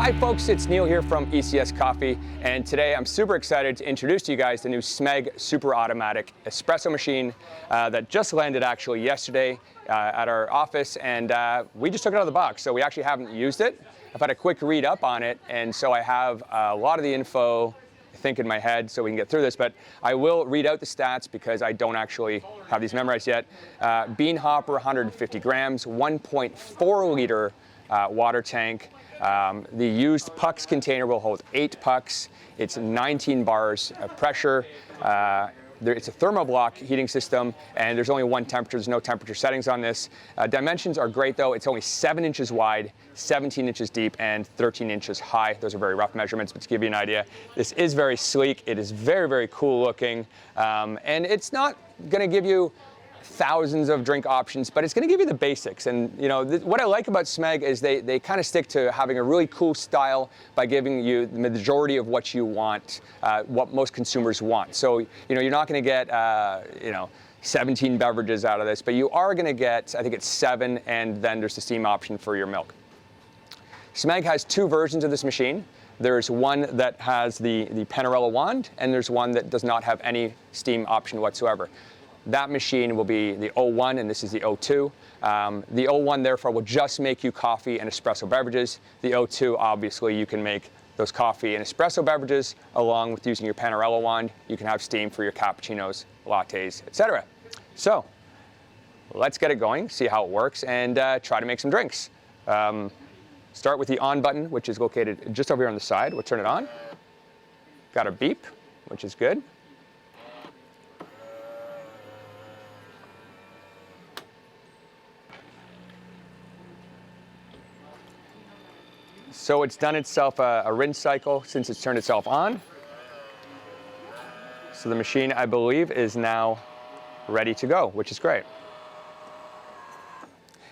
Hi folks, it's Neil here from ECS Coffee, and today I'm super excited to introduce to you guys the new Smeg Superautomatic Espresso machine that just landed actually yesterday at our office, and we just took it out of the box, so we actually haven't used it. I've had a quick read up on it, and so I have a lot of the info I think in my head so we can get through this, but I will read out the stats because I don't actually have these memorized yet. Bean hopper, 150 grams, 1.4 liter water tank. The used pucks container will hold 8 pucks. It's 19 bars of pressure. It's a thermoblock heating system, and there's only one temperature. There's no temperature settings on this. Dimensions are great though. It's only 7 inches wide, 17 inches deep, and 13 inches high. Those are very rough measurements, but to give you an idea, this is very sleek. It is very, very cool looking, and it's not going to give you thousands of drink options, but it's going to give you the basics. And you know, what I like about Smeg is they kind of stick to having a really cool style by giving you the majority of what you want, what most consumers want. So you know, you're not going to get 17 beverages out of this, but you are going to get, I think it's 7, and then there's the steam option for your milk. Smeg has 2 versions of this machine. There's one that has the Panorella wand, and there's one that does not have any steam option whatsoever. That machine will be the 01, and this is the 02. The 01, therefore, will just make you coffee and espresso beverages. The 02, obviously, you can make those coffee and espresso beverages along with using your Panorella wand. You can have steam for your cappuccinos, lattes, etc. So let's get it going, see how it works, and try to make some drinks. Start with the on button, which is located just over here on the side. We'll turn it on. Got a beep, which is good. So it's done itself a rinse cycle since it's turned itself on. So the machine, I believe, is now ready to go, which is great.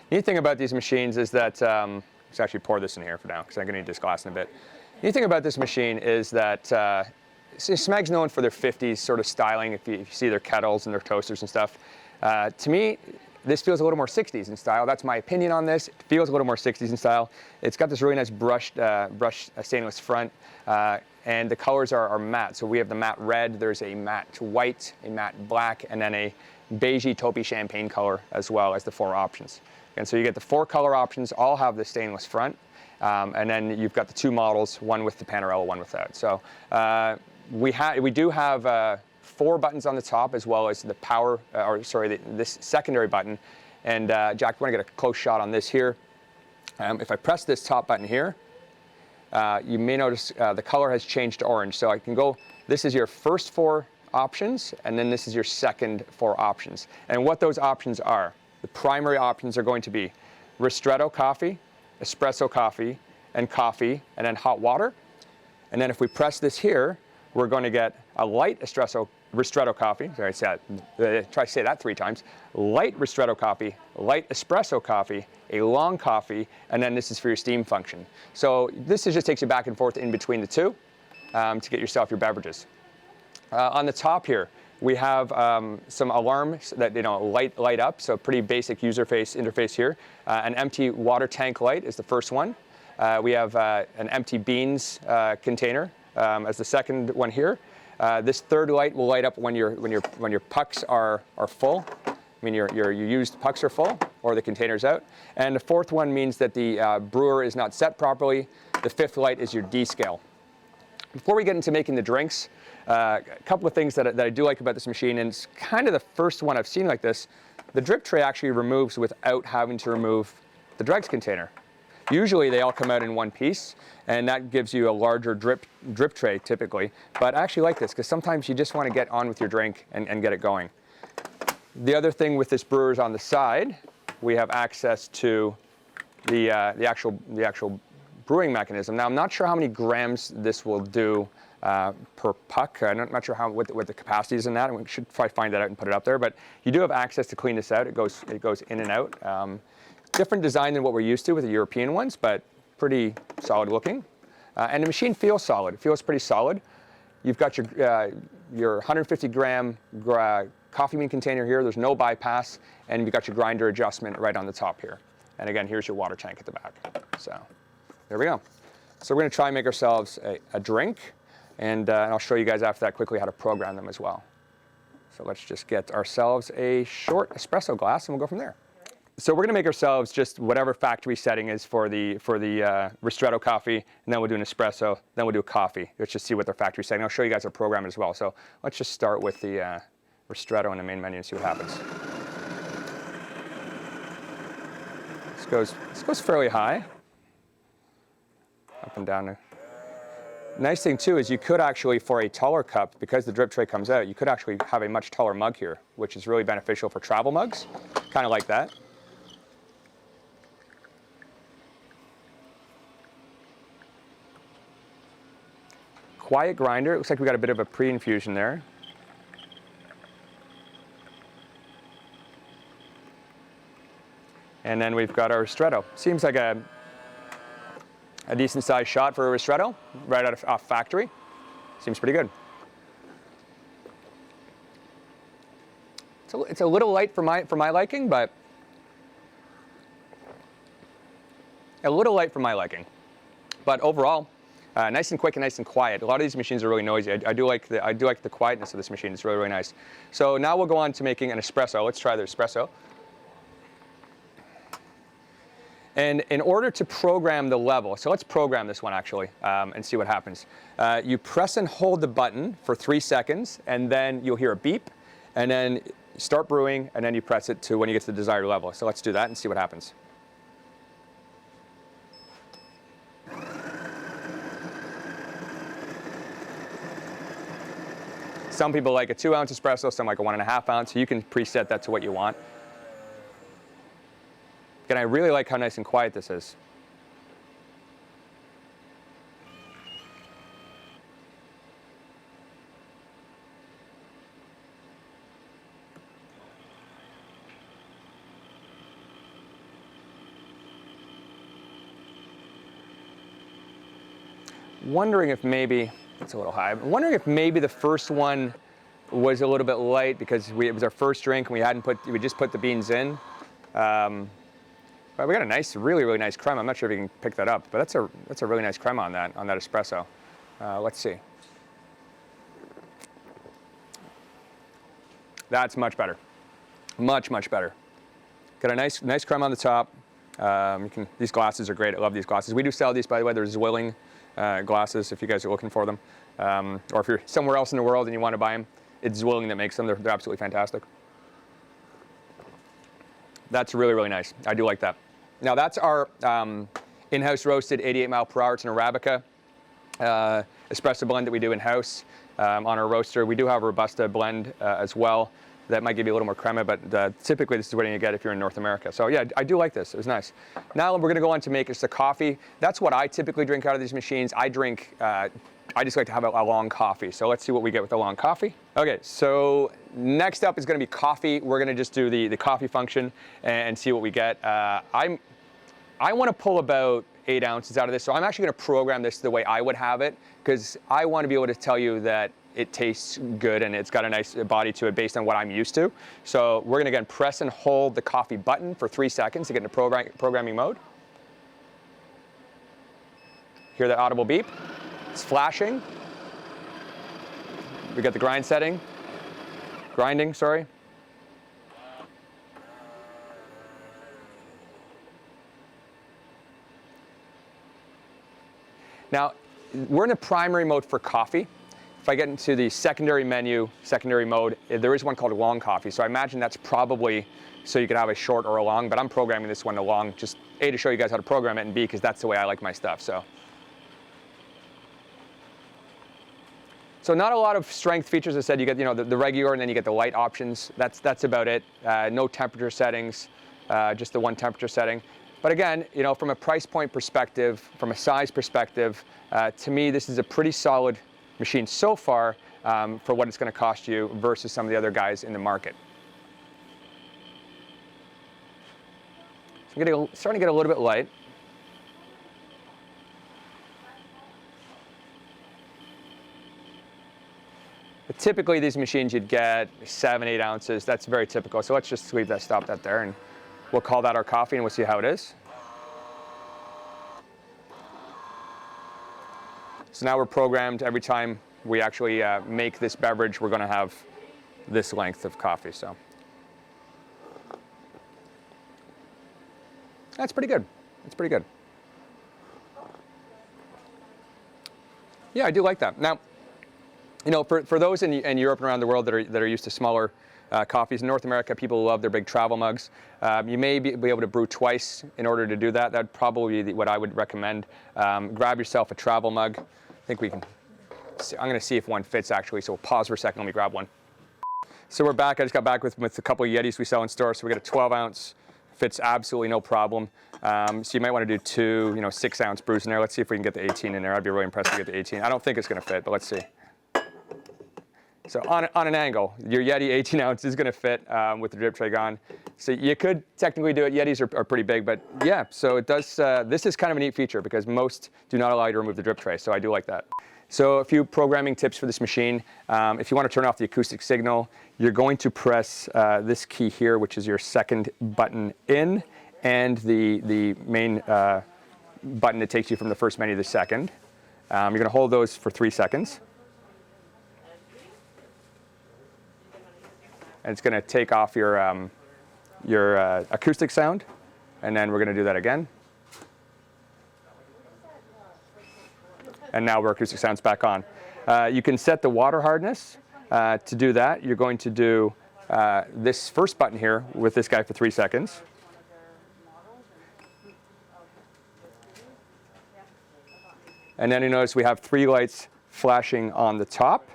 Neat thing about these machines is that, let's actually pour this in here for now, because I'm going to need this glass in a bit. Neat thing about this machine is that Smeg's known for their 50s sort of styling, if you see their kettles and their toasters and stuff. To me, this feels a little more 60s in style. That's my opinion on this. It feels a little more 60s in style. It's got this really nice brushed stainless front, and the colors are matte. So we have the matte red, there's a matte white, a matte black, and then a beigey taupey champagne color as well as the 4 options. And so you get the 4 color options, all have the stainless front, and then you've got the 2 models, one with the Panorella, one without. So we do have 4 buttons on the top, as well as the power, this secondary button. And Jack, you want to get a close shot on this here. If I press this top button here, you may notice the color has changed to orange. So I can go, this is your first 4 options, and then this is your second 4 options. And what those options are, the primary options are going to be ristretto coffee, espresso coffee, and then hot water. And then if we press this here, we're going to get a light ristretto coffee. Sorry, try to say that 3 times. Light ristretto coffee, light espresso coffee, a long coffee, and then this is for your steam function. So this just takes you back and forth in between the 2 to get yourself your beverages. On the top here, we have some alarms that light up. So pretty basic user interface here. An empty water tank light is the first one. We have an empty beans container as the second one here. This third light will light up when your pucks are full. I mean your used pucks are full or the container's out. And the fourth one means that the brewer is not set properly. The 5th light is your D scale. Before we get into making the drinks, a couple of things that I do like about this machine, and it's kind of the first one I've seen like this. The drip tray actually removes without having to remove the dregs container. Usually they all come out in one piece, and that gives you a larger drip tray typically. But I actually like this because sometimes you just want to get on with your drink and get it going. The other thing with this brewer is on the side, we have access to the actual brewing mechanism. Now I'm not sure how many grams this will do per puck. I'm not sure what the capacity is in that, and we should probably find that out and put it up there. But you do have access to clean this out. It goes in and out. Different design than what we're used to with the European ones, but pretty solid looking. And the machine feels solid. It feels pretty solid. You've got your 150 gram coffee bean container here. There's no bypass, and you've got your grinder adjustment right on the top here. And again, here's your water tank at the back. So there we go. So we're going to try and make ourselves a drink, and I'll show you guys after that quickly how to program them as well. So let's just get ourselves a short espresso glass, and we'll go from there. So we're going to make ourselves just whatever factory setting is for the ristretto coffee, and then we'll do an espresso, then we'll do a coffee. Let's just see what their factory setting. I'll show you guys our program as well. So let's just start with the ristretto in the main menu and see what happens. This goes fairly high, up and down. Nice thing too is you could actually, for a taller cup, because the drip tray comes out, you could actually have a much taller mug here, which is really beneficial for travel mugs, kind of like that. Quiet grinder. It looks like we got a bit of a pre-infusion there. And then we've got our ristretto. Seems like a decent sized shot for a ristretto, right off factory. Seems pretty good. It's a little light for my liking, but a little light for my liking. But overall, nice and quick and nice and quiet. A lot of these machines are really noisy. I do like the quietness of this machine. It's really, really nice. So now we'll go on to making an espresso. Let's try the espresso. And in order to program the level, so let's program this one actually and see what happens. You press and hold the button for 3 seconds, and then you'll hear a beep, and then start brewing, and then you press it to when you get to the desired level. So let's do that and see what happens. Some people like a 2-ounce espresso, some like a 1.5 ounce. So you can preset that to what you want. And I really like how nice and quiet this is. Wondering if maybe, it's a little high, I'm wondering if maybe the first one was a little bit light because it was our first drink and we just put the beans in. But we got a nice, really, really nice crema. I'm not sure if you can pick that up, but that's a really nice crema on that espresso. Let's see. That's much better. Much, much better. Got a nice crema on the top. These glasses are great. I love these glasses. We do sell these, by the way. They're Zwilling glasses if you guys are looking for them. Or if you're somewhere else in the world and you want to buy them, it's Zwilling that makes them. They're absolutely fantastic. That's really, really nice. I do like that. Now that's our in-house roasted 88 mile per hour. It's an Arabica espresso blend that we do in-house on our roaster. We do have a Robusta blend as well. That might give you a little more crema, but typically this is what you get if you're in North America. So yeah, I do like this. It was nice. Now we're going to go on to make us a coffee. That's what I typically drink out of these machines. I just like to have a long coffee. So let's see what we get with a long coffee. Okay, so next up is going to be coffee. We're going to just do the coffee function and see what we get. I want to pull about 8 ounces out of this, so I'm actually going to program this the way I would have it because I want to be able to tell you that it tastes good and it's got a nice body to it based on what I'm used to. So we're going to again press and hold the coffee button for 3 seconds to get into programming mode. Hear that audible beep? It's flashing. We got the grinding, sorry. Now, we're in the primary mode for coffee. If I get into the secondary menu, secondary mode, there is one called long coffee. So I imagine that's probably so you could have a short or a long, but I'm programming this one to long, just A, to show you guys how to program it, and B, because that's the way I like my stuff. So not a lot of strength features. I said you get the regular and then you get the light options. That's about it. No temperature settings, just the one temperature setting. But again, from a price point perspective, from a size perspective, to me this is a pretty solid machine so far for what it's going to cost you versus some of the other guys in the market. So I'm starting to get a little bit light. But typically these machines you'd get 7-8 ounces. That's very typical. So let's just stop that there, and we'll call that our coffee and we'll see how it is. So now we're programmed every time we actually make this beverage, we're going to have this length of coffee. So that's pretty good. It's pretty good. Yeah, I do like that. Now, you know, for those in Europe and around the world that are used to smaller coffees, in North America, people love their big travel mugs. You may be able to brew twice in order to do that. That'd probably be what I would recommend. Grab yourself a travel mug. I think we can. I'm going to see if one fits actually. So we'll pause for a second. Let me grab one. So we're back. I just got back with a couple of Yetis we sell in store. So we got a 12 ounce. Fits absolutely no problem. So you might want to do 2, 6 ounce brews in there. Let's see if we can get the 18 in there. I'd be really impressed if we get the 18. I don't think it's going to fit, but let's see. So on an angle, your Yeti 18 ounce is going to fit with the drip tray gone. So you could technically do it. Yetis are pretty big, but yeah. So it does. This is kind of a neat feature because most do not allow you to remove the drip tray. So I do like that. So a few programming tips for this machine. If you want to turn off the acoustic signal, you're going to press this key here, which is your second button in, and the main button that takes you from the first menu to the second. You're going to hold those for 3 seconds. And it's going to take off your acoustic sound, and then we're going to do that again. And now our acoustic sound's back on. You can set the water hardness. To do that, you're going to do this first button here with this guy for 3 seconds. And then you notice we have 3 lights flashing on the top.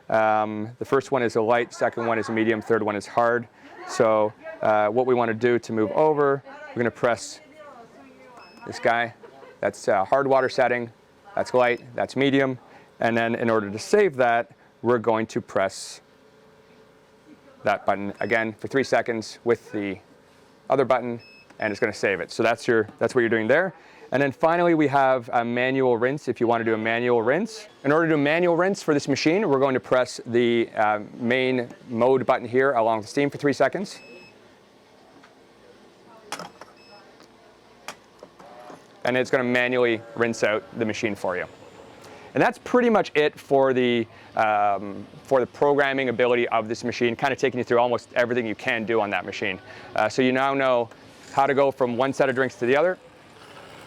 The first one is a light, second one is a medium, third one is hard. So what we want to do to move over, we're going to press this guy. That's hard water setting. That's light, that's medium, and then in order to save that, we're going to press that button again for 3 seconds with the other button, and it's going to save it. So that's what you're doing there. And then finally, we have a manual rinse if you want to do a manual rinse. In order to do a manual rinse for this machine, we're going to press the main mode button here along with steam for 3 seconds. And it's going to manually rinse out the machine for you. And that's pretty much it for the programming ability of this machine, kind of taking you through almost everything you can do on that machine. So you now know how to go from one set of drinks to the other.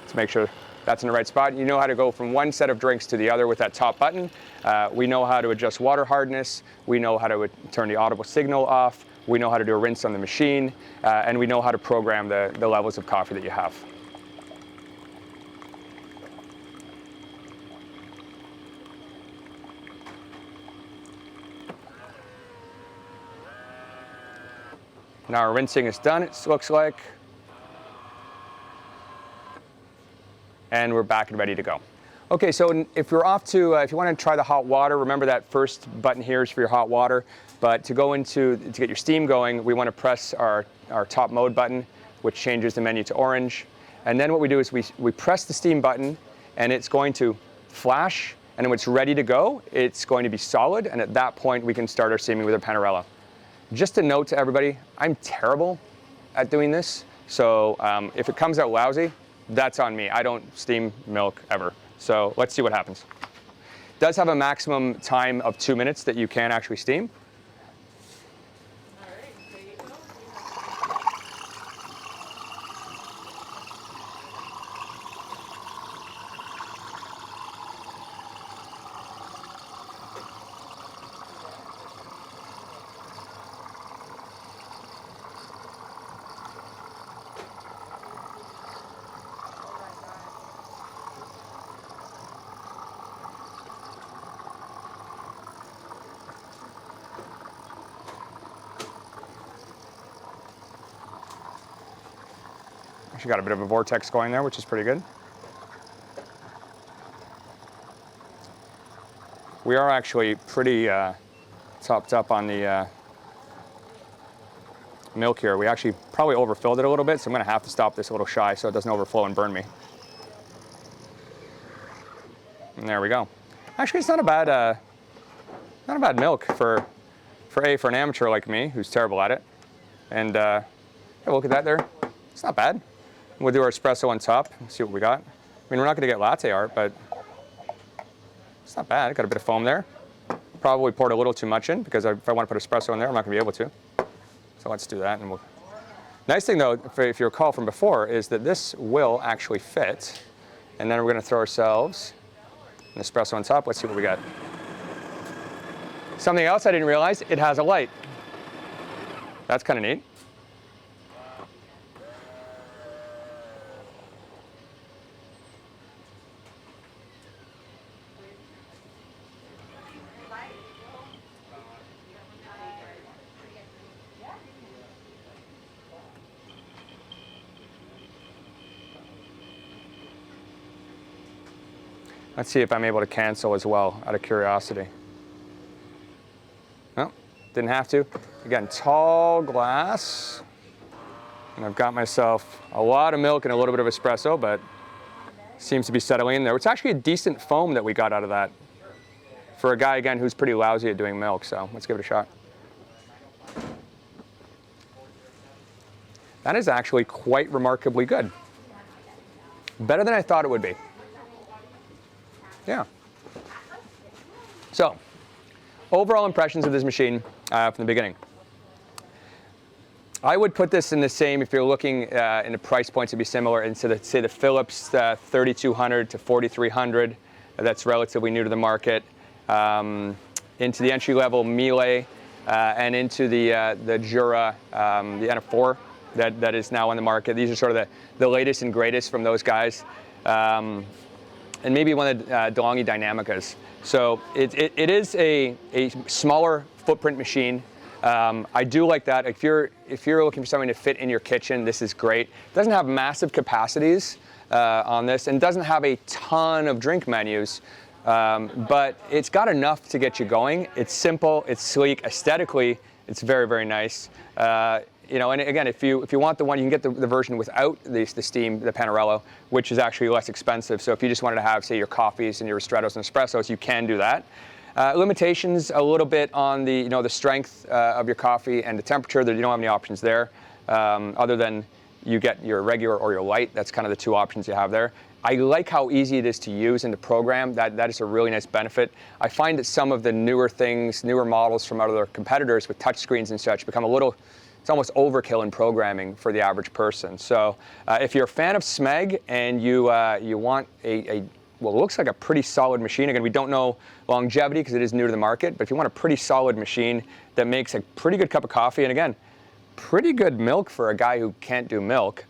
Let's make sure that's in the right spot. You know how to go from one set of drinks to the other with that top button. We know how to adjust water hardness. We know how to turn the audible signal off. We know how to do a rinse on the machine. And we know how to program the levels of coffee that you have. Now our rinsing is done, it looks like. And we're back and ready to go. Okay, so if you're off to, if you want to try the hot water, remember that first button here is for your hot water. But to get your steam going, we want to press our top mode button, which changes the menu to orange. And then what we do is we press the steam button, and it's going to flash. And when it's ready to go, it's going to be solid. And at that point, we can start our steaming with our Panarella. Just a note to everybody, I'm terrible at doing this. So if it comes out lousy, that's on me. I don't steam milk ever. So let's see what happens. It does have a maximum time of 2 minutes that you can actually steam. Actually got a bit of a vortex going there, which is pretty good. We are actually pretty topped up on the milk here. We actually probably overfilled it a little bit, so I'm going to have to stop this a little shy so it doesn't overflow and burn me. And there we go. Actually, it's not a bad milk for an amateur like me who's terrible at it. And yeah, look at that there. It's not bad. We'll do our espresso on top and see what we got. I mean, we're not going to get latte art, but It's not bad. Got a bit of foam there. Probably poured a little too much in because if I want to put espresso in there, I'm not going to be able to. So let's do that. And we'll... Nice thing though, if you recall from before, is that this will actually fit. And then we're going to throw ourselves an espresso on top. Let's see what we got. Something else I didn't realize, it has a light. That's kind of neat. Let's see if I'm able to cancel as well, out of curiosity. No, didn't have to. Again, tall glass. And I've got myself a lot of milk and a little bit of espresso, but seems to be settling in there. It's actually a decent foam that we got out of that for a guy, again, who's pretty lousy at doing milk. So let's give it a shot. That is actually quite remarkably good. Better than I thought it would be. Yeah. So, overall impressions of this machine from the beginning. I would put this in the same, if you're looking in the price points to be similar, into the, say the Philips 3200 to 4300, that's relatively new to the market, into the entry-level Miele, and into the Jura, the NF4 that is now on the market. These are sort of the latest and greatest from those guys. And maybe one of the DeLonghi Dynamicas. So it is a smaller footprint machine. I do like that. If you're looking for something to fit in your kitchen, this is great. It doesn't have massive capacities on this, and doesn't have a ton of drink menus, but it's got enough to get you going. It's simple, it's sleek, aesthetically, it's very, very nice. You know, and again, if you want the one, you can get the version without the steam, the Panarello, which is actually less expensive. So if you just wanted to have, say, your coffees and your ristrettos and espressos, you can do that. Limitations a little bit on the the strength of your coffee and the temperature. You don't have any options there, other than you get your regular or your light. That's kind of the two options you have there. I like how easy it is to use and to program. That is a really nice benefit. I find that some of the newer things, newer models from other competitors with touchscreens and such become a little. It's almost overkill in programming for the average person. So if you're a fan of Smeg and you want well, it looks like a pretty solid machine. Again, we don't know longevity because it is new to the market, but if you want a pretty solid machine that makes a pretty good cup of coffee, and again, pretty good milk for a guy who can't do milk,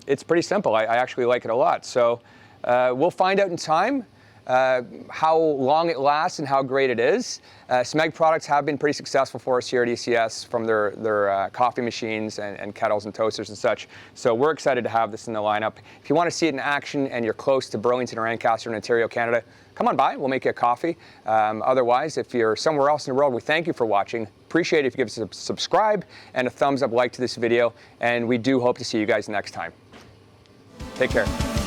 it's pretty simple. I actually like it a lot. So we'll find out in time how long it lasts and how great it is. Smeg products have been pretty successful for us here at ECS from their coffee machines and kettles and toasters and such. So we're excited to have this in the lineup. If you want to see it in action and you're close to Burlington or Ancaster in Ontario, Canada, come on by. We'll make you a coffee. Otherwise, if you're somewhere else in the world, we thank you for watching. Appreciate it if you give us a subscribe and a thumbs up like to this video. And we do hope to see you guys next time. Take care.